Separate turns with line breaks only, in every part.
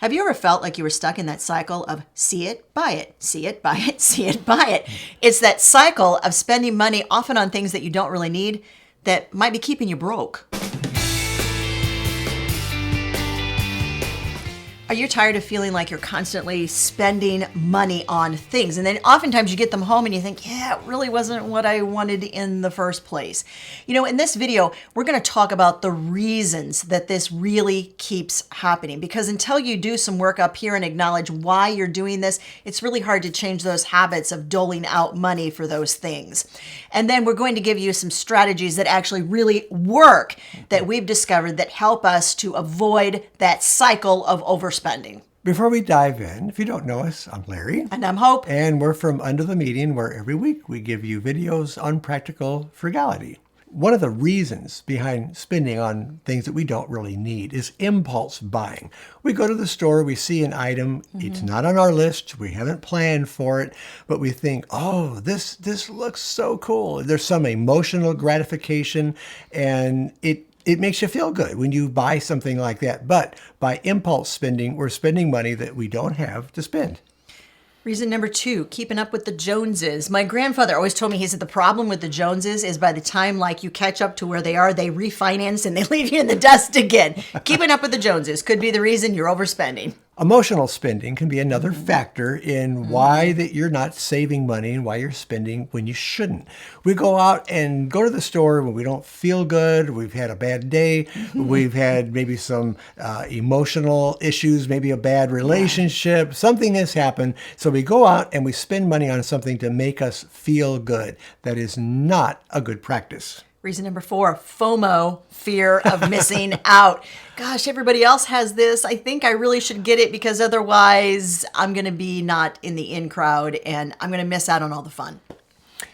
Have you ever felt like you were stuck in that cycle of see it, buy it, see it, buy it, see it, buy it? It's that cycle of spending money often on things that you don't really need that might be keeping you broke. Are you tired of feeling like you're constantly spending money on things? And then oftentimes you get them home and you think, yeah, it really wasn't what I wanted in the first place. You know, in this video, we're going to talk about the reasons that this really keeps happening. Because until you do some work up here and acknowledge why you're doing this, it's really hard to change those habits of doling out money for those things. And then we're going to give you some strategies that actually really work that we've discovered that help us to avoid that cycle of overspending.
Before we dive in, if you don't know us, I'm Larry.
And I'm Hope.
And we're from Under the Median, where every week we give you videos on practical frugality. One of the reasons behind spending on things that we don't really need is impulse buying. We go to the store, we see an item, it's not on our list, we haven't planned for it, but we think, oh, this looks so cool. There's some emotional gratification, and it makes you feel good when you buy something like that. But by impulse spending, we're spending money that we don't have to spend.
Reason number 2, keeping up with the Joneses. My grandfather always told me, he said, the problem with the Joneses is by the time like you catch up to where they are, they refinance and they leave you in the dust again. Keeping up with the Joneses could be the reason you're overspending.
Emotional spending can be another factor in why that you're not saving money and why you're spending when you shouldn't. We go out and go to the store when we don't feel good, we've had a bad day, we've had maybe some emotional issues, maybe a bad relationship, something has happened. So we go out and we spend money on something to make us feel good. That is not a good practice.
Reason number 4, FOMO, fear of missing out. Gosh, everybody else has this. I think I really should get it because otherwise I'm going to be not in the in crowd and I'm going to miss out on all the fun.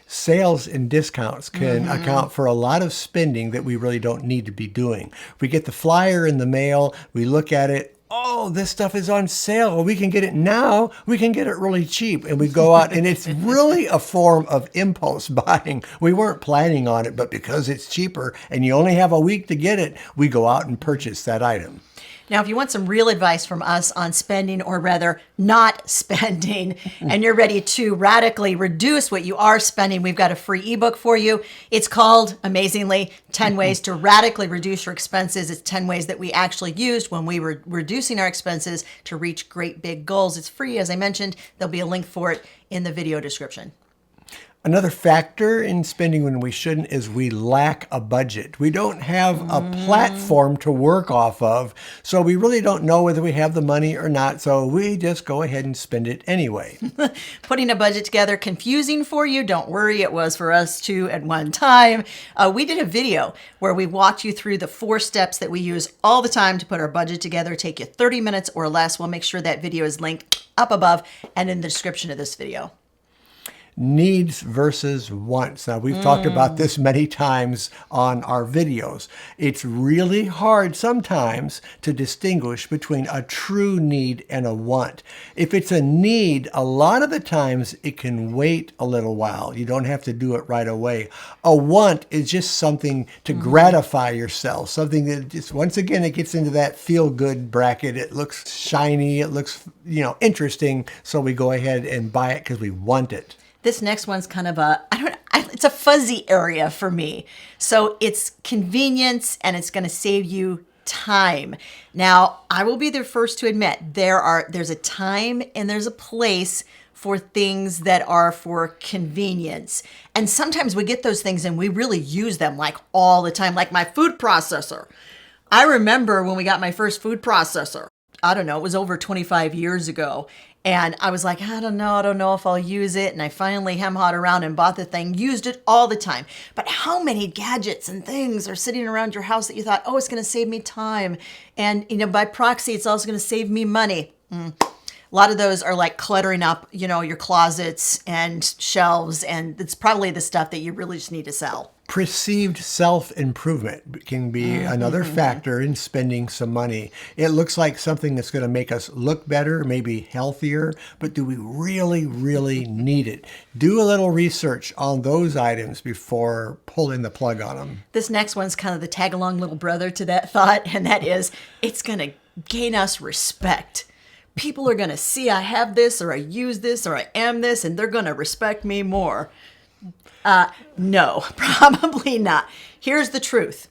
Sales and discounts can account for a lot of spending that we really don't need to be doing. We get the flyer in the mail, we look at it, oh, this stuff is on sale. Well, we can get it now. We can get it really cheap. And we go out and it's really a form of impulse buying. We weren't planning on it, but because it's cheaper and you only have a week to get it, we go out and purchase that item.
Now, if you want some real advice from us on spending, or rather not spending, and you're ready to radically reduce what you are spending, we've got a free ebook for you. It's called, amazingly, 10 Ways to Radically Reduce Your Expenses. It's 10 ways that we actually used when we were reducing our expenses to reach great big goals. It's free, as I mentioned. There'll be a link for it in the video description.
Another factor in spending when we shouldn't is we lack a budget. We don't have a platform to work off of, so we really don't know whether we have the money or not, so we just go ahead and spend it anyway.
Putting a budget together, confusing for you? Don't worry, it was for us too at one time. We did a video where we walked you through the 4 steps that we use all the time to put our budget together. Take you 30 minutes or less. We'll make sure that video is linked up above and in the description of this video.
Needs versus wants. Now, we've talked about this many times on our videos. It's really hard sometimes to distinguish between a true need and a want. If it's a need, a lot of the times it can wait a little while. You don't have to do it right away. A want is just something to gratify yourself, something that just, once again, it gets into that feel-good bracket. It looks shiny, it looks, interesting, so we go ahead and buy it because we want it.
This next one's kind of it's a fuzzy area for me. So it's convenience and it's going to save you time. Now, I will be the first to admit there's a time and there's a place for things that are for convenience. And sometimes we get those things and we really use them like all the time, like my food processor. I remember when we got my first food processor. I don't know, it was over 25 years ago. And I was like, I don't know if I'll use it. And I finally hem-hawed around and bought the thing, used it all the time. But how many gadgets and things are sitting around your house that you thought, oh, it's going to save me time. And, by proxy, it's also going to save me money. A lot of those are like cluttering up, your closets and shelves. And it's probably the stuff that you really just need to sell.
Perceived self-improvement can be another factor in spending some money. It looks like something that's going to make us look better, maybe healthier, but do we really, really need it? Do a little research on those items before pulling the plug on them.
This next one's kind of the tag-along little brother to that thought, and that is, it's going to gain us respect. people are going to see I have this or I use this or I am this and they're going to respect me more. No, probably not. Here's the truth.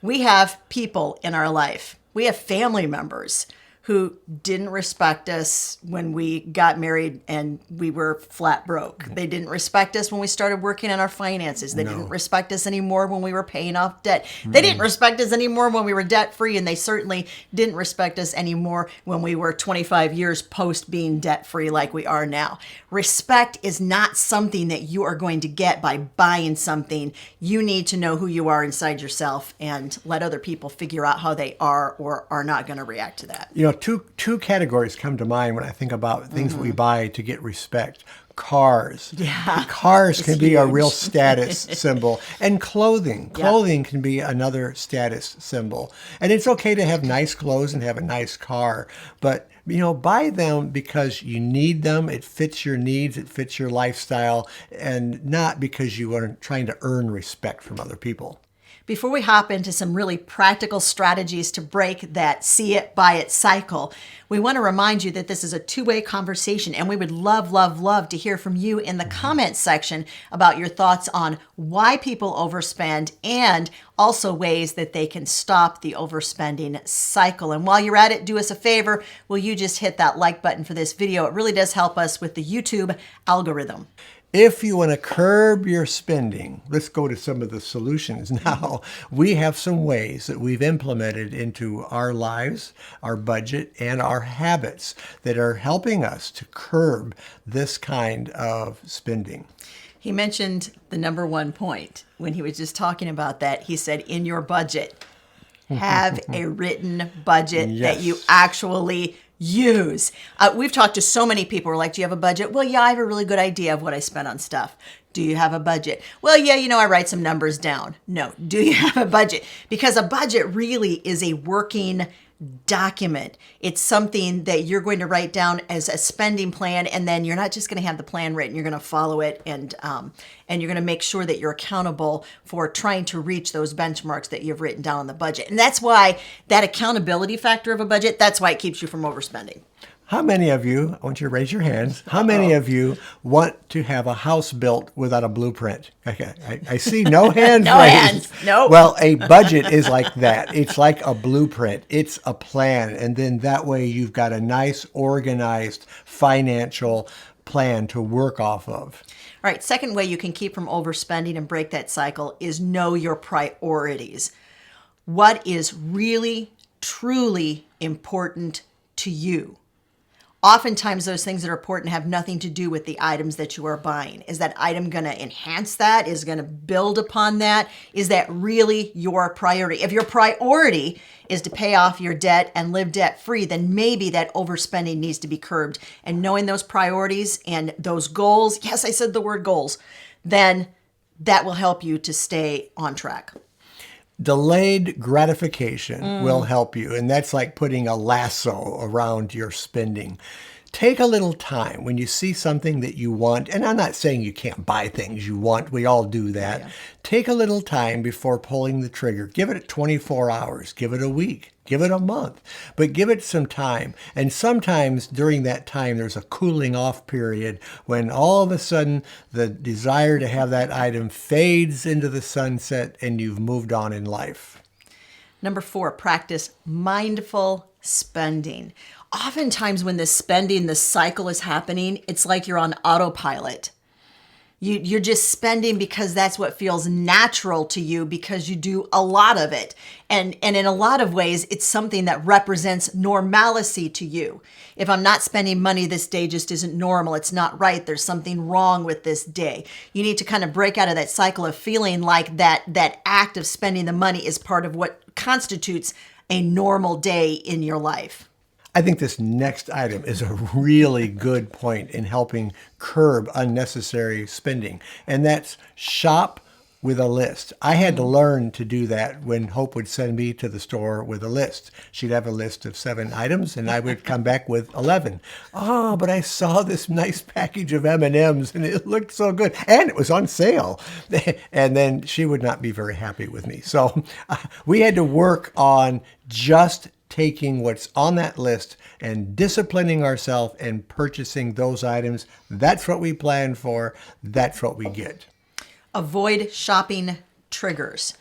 We have people in our life. We have family members who didn't respect us when we got married and we were flat broke. They didn't respect us when we started working on our finances. They didn't respect us anymore when we were paying off debt. They didn't respect us anymore when we were debt free, and they certainly didn't respect us anymore when we were 25 years post being debt free like we are now. Respect is not something that you are going to get by buying something. You need to know who you are inside yourself and let other people figure out how they are or are not going to react to that.
You know, two categories come to mind when I think about things we buy to get respect. Cars.
Yeah.
Cars can be a
huge.
real status symbol. And clothing. Clothing can be another status symbol. And it's okay to have nice clothes and have a nice car. But, you know, buy them because you need them. It fits your needs. It fits your lifestyle. And not because you are trying to earn respect from other people.
Before we hop into some really practical strategies to break that see it, buy it cycle, we want to remind you that this is a two-way conversation, and we would love, love, love to hear from you in the comments section about your thoughts on why people overspend and also ways that they can stop the overspending cycle. And while you're at it, do us a favor. Will you just hit that like button for this video? It really does help us with the YouTube algorithm.
If you want to curb your spending, let's go to some of the solutions now. We have some ways that we've implemented into our lives, our budget, and our habits that are helping us to curb this kind of spending.
He mentioned the number one point when he was just talking about that. He said, in your budget, have a written budget that you actually use. We've talked to so many people who are like, do you have a budget? Well, yeah, I have a really good idea of what I spend on stuff. Do you have a budget? Well, yeah, you know, I write some numbers down. No. Do you have a budget? Because a budget really is a working document. It's something that you're going to write down as a spending plan, and then you're not just going to have the plan written. You're going to follow it, and you're going to make sure that you're accountable for trying to reach those benchmarks that you've written down on the budget. And that's why that accountability factor of a budget, that's why it keeps you from overspending.
How many of you, I want you to raise your hands, how many of you want to have a house built without a blueprint? Okay, I see no hands
No
raised.
hands, nope.
Well, a budget is like that. It's like a blueprint. It's a plan. And then that way you've got a nice, organized financial plan to work off of.
All right, second way you can keep from overspending and break that cycle is know your priorities. What is really, truly important to you? Oftentimes, those things that are important have nothing to do with the items that you are buying. Is that item going to enhance that? Is it going to build upon that? Is that really your priority? If your priority is to pay off your debt and live debt-free, then maybe that overspending needs to be curbed. And knowing those priorities and those goals, yes, I said the word goals, then that will help you to stay on track.
Delayed gratification will help you. And that's like putting a lasso around your spending. Take a little time when you see something that you want. And I'm not saying you can't buy things you want. We all do that. Yeah. Take a little time before pulling the trigger. Give it 24 hours. Give it a week. Give it a month. But give it some time. And sometimes during that time, there's a cooling off period when all of a sudden the desire to have that item fades into the sunset and you've moved on in life.
Number 4, practice mindful spending. Oftentimes when the spending, the cycle is happening, it's like you're on autopilot. You're just spending because that's what feels natural to you because you do a lot of it. And in a lot of ways, it's something that represents normalcy to you. If I'm not spending money, this day just isn't normal. It's not right. There's something wrong with this day. You need to kind of break out of that cycle of feeling like that act of spending the money is part of what constitutes a normal day in your life.
I think this next item is a really good point in helping curb unnecessary spending, and that's shop with a list. I had to learn to do that when Hope would send me to the store with a list. She'd have a list of 7 items, and I would come back with 11. Oh, but I saw this nice package of M&Ms, and it looked so good, and it was on sale. And then she would not be very happy with me. So we had to work on just taking what's on that list and disciplining ourselves and purchasing those items. That's what we plan for. That's what we get.
Avoid shopping triggers.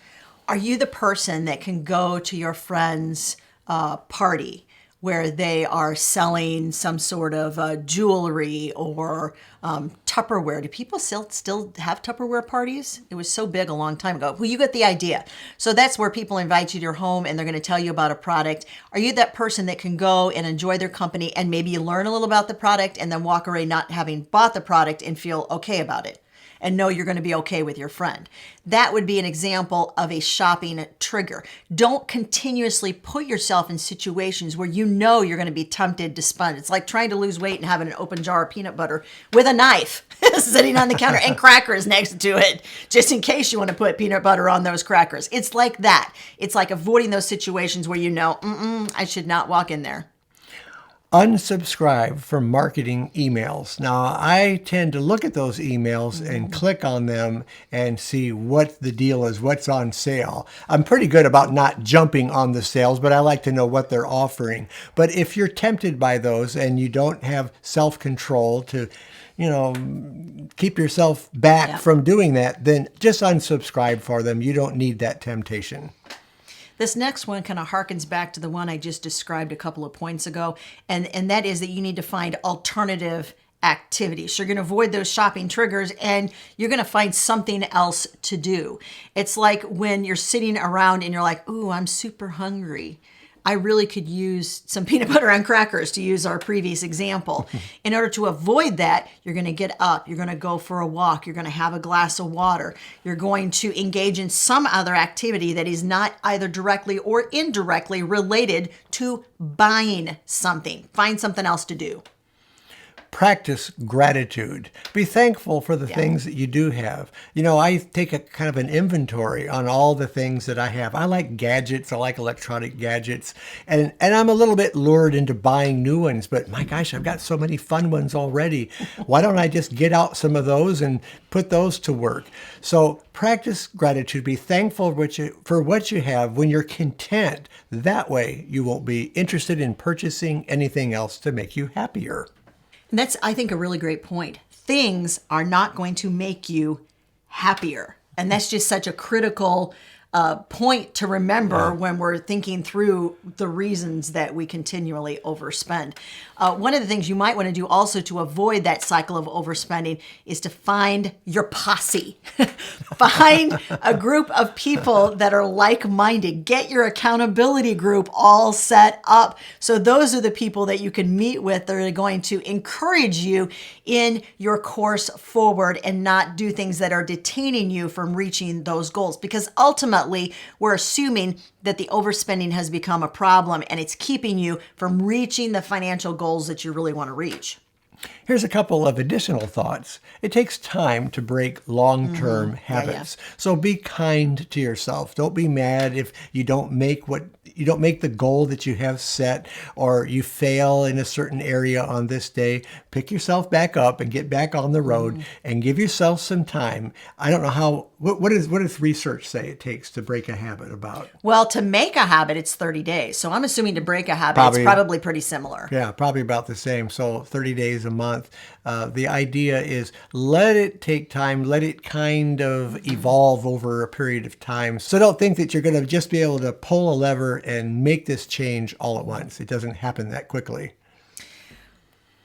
Are you the person that can go to your friend's party where they are selling some sort of jewelry or Tupperware? Do people still have Tupperware parties? It was so big a long time ago. Well, you get the idea. So that's where people invite you to your home and they're going to tell you about a product. Are you that person that can go and enjoy their company and maybe you learn a little about the product and then walk away not having bought the product and feel okay about it? And know you're going to be okay with your friend. That would be an example of a shopping trigger. Don't continuously put yourself in situations where you know you're going to be tempted to spend. It's like trying to lose weight and having an open jar of peanut butter with a knife sitting on the counter and crackers next to it, just in case you want to put peanut butter on those crackers. It's like that. It's like avoiding those situations where you know, I should not walk in there.
Unsubscribe from marketing emails. Now, I tend to look at those emails and click on them and see what the deal is, what's on sale. I'm pretty good about not jumping on the sales, but I like to know what they're offering. But if you're tempted by those and you don't have self-control to, keep yourself back from doing that, then just unsubscribe for them. You don't need that temptation.
This next one kind of harkens back to the one I just described a couple of points ago, and that is that you need to find alternative activities. So you're going to avoid those shopping triggers and you're going to find something else to do. It's like when you're sitting around and you're like, ooh, I'm super hungry. I really could use some peanut butter on crackers, to use our previous example. In order to avoid that, you're going to get up, you're going to go for a walk, you're going to have a glass of water, you're going to engage in some other activity that is not either directly or indirectly related to buying something. Find something else to do.
Practice gratitude. Be thankful for the things that you do have. I take a kind of an inventory on all the things that I have. I like gadgets. I like electronic gadgets. And I'm a little bit lured into buying new ones. But my gosh, I've got so many fun ones already. Why don't I just get out some of those and put those to work? So practice gratitude. Be thankful for what you have when you're content. That way you won't be interested in purchasing anything else to make you happier.
And that's, I think, a really great point. Things are not going to make you happier. And that's just such a critical point to remember when we're thinking through the reasons that we continually overspend. One of the things you might want to do also to avoid that cycle of overspending is to find your posse. Find a group of people that are like-minded. Get your accountability group all set up. So those are the people that you can meet with that are going to encourage you in your course forward and not do things that are detaining you from reaching those goals. Because ultimately, we're assuming that the overspending has become a problem and it's keeping you from reaching the financial goals that you really want to reach.
Here's a couple of additional thoughts. It takes time to break long-term habits. So be kind to yourself. Don't be mad if you don't make the goal that you have set, or you fail in a certain area on this day. Pick yourself back up and get back on the road and give yourself some time. I don't know what does research say it takes to break a habit about?
Well, to make a habit, it's 30 days. So I'm assuming to break a habit, it's probably pretty similar.
Yeah, probably about the same. So 30 days a month. The idea is let it take time, let it kind of evolve over a period of time. So don't think that you're going to just be able to pull a lever and make this change all at once. It doesn't happen that quickly.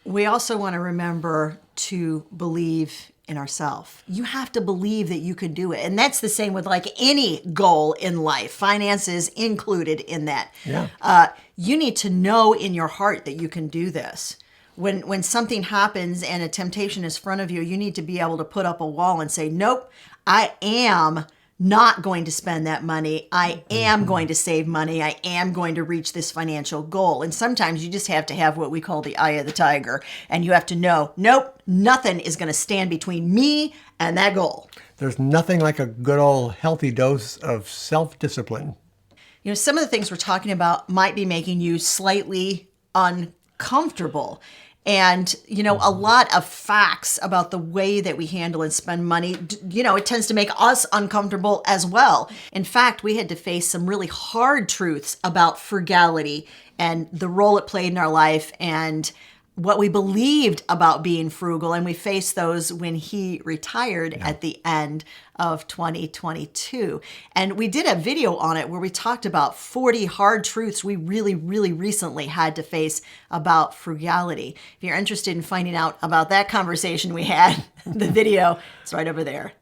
We also want to remember to believe in ourselves. You have to believe that you can do it. And that's the same with like any goal in life, finances included in that.
Yeah.
You need to know in your heart that you can do this. When something happens and a temptation is in front of you, you need to be able to put up a wall and say, nope, I am not going to spend that money. I am going to save money. I am going to reach this financial goal. And sometimes you just have to have what we call the eye of the tiger. And you have to know, nope, nothing is going to stand between me and that goal.
There's nothing like a good old healthy dose of self-discipline.
Some of the things we're talking about might be making you slightly uncomfortable. And, a lot of facts about the way that we handle and spend money, it tends to make us uncomfortable as well. In fact, we had to face some really hard truths about frugality and the role it played in our life and what we believed about being frugal. And we faced those when he retired at the end of 2022. And we did a video on it where we talked about 40 hard truths we really, really recently had to face about frugality. If you're interested in finding out about that conversation we had, the video is right over there.